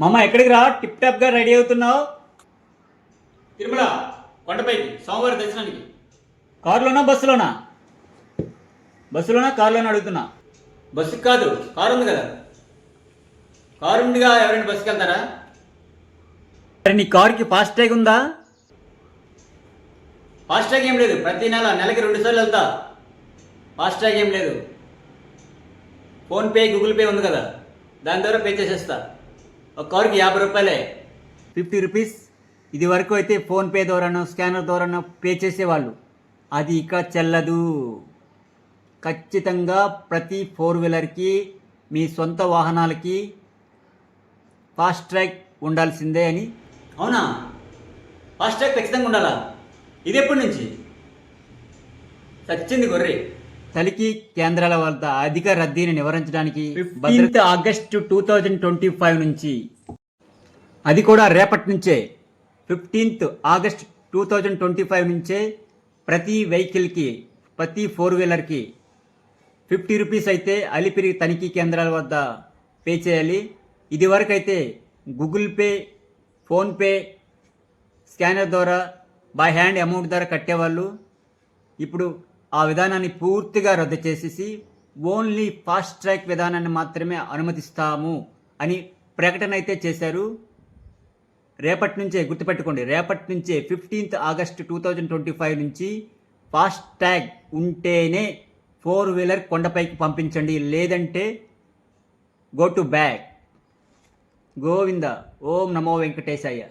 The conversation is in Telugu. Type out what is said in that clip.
మామ ఎక్కడికి రా టిప్ టాప్గా రెడీ అవుతున్నావు? తిరుమల కొండపైకి సోమవారం దర్శనానికి. కారులోనా బస్సులోనా? బస్సులోనా కారులోనా అడుగుతున్నా. బస్సుకి కాదు, కారు ఉంది కదా. కారు ఉందిగా, ఎవరైనా బస్సుకి వెళ్తారా? మరి నీ కారుకి ఫాస్ట్ ట్యాగ్ ఉందా? ఫాస్ట్ ట్యాగ్ ఏం లేదు, ప్రతి నెలకి 2 సార్లు వెళ్తా. ఫాస్ట్ ట్యాగ్ ఏం లేదు. ఫోన్పే గూగుల్ పే ఉంది కదా, దాని ద్వారా పే చేసేస్తా. ఒక కారుకి 50 రూపాయలే, 50 రూపీస్. ఇది వరకు అయితే ఫోన్పే ద్వారానో స్కానర్ ద్వారానో పే చేసేవాళ్ళు, అది ఇక చెల్లదు. ఖచ్చితంగా ప్రతి 4 వీలర్కి, మీ సొంత వాహనాలకి ఫాస్ట్ ట్రాక్ ఉండాల్సిందే అని. అవునా? ఫాస్ట్ ట్రాక్ ఖచ్చితంగా ఉండాలా? ఇది ఎప్పటి నుంచి? సచ్చింది గొర్రె. తనిఖీ కేంద్రాల వద్ద అధిక రద్దీని నివారించడానికి 15 ఆగస్టు 2025 నుంచి, అది కూడా రేపటి నుంచే 15 ఆగస్ట్ 2025 నుంచే ప్రతి వెహికల్కి, ప్రతి 4 వీలర్కి 50 రూపీస్ అయితే అలిపిరి తనిఖీ కేంద్రాల వద్ద పే చేయాలి. ఇది వరకు అయితే గూగుల్ పే, ఫోన్పే, స్కానర్ ద్వారా బై హ్యాండ్ అమౌంట్ ద్వారా కట్టేవాళ్ళు. ఇప్పుడు ఆ విధానాన్ని పూర్తిగా రద్దు చేసేసి ఓన్లీ ఫాస్ట్ ట్రాక్ విధానాన్ని మాత్రమే అనుమతిస్తాము అని ప్రకటన అయితే చేశారు. రేపటి నుంచే గుర్తుపెట్టుకోండి, రేపటి నుంచే 15 ఆగస్టు 2025 నుంచి ఫాస్ట్ ట్యాగ్ ఉంటేనే 4 వీలర్ కొండపైకి పంపించండి, లేదంటే go to back. Govinda. Om Namo Venkatesaya.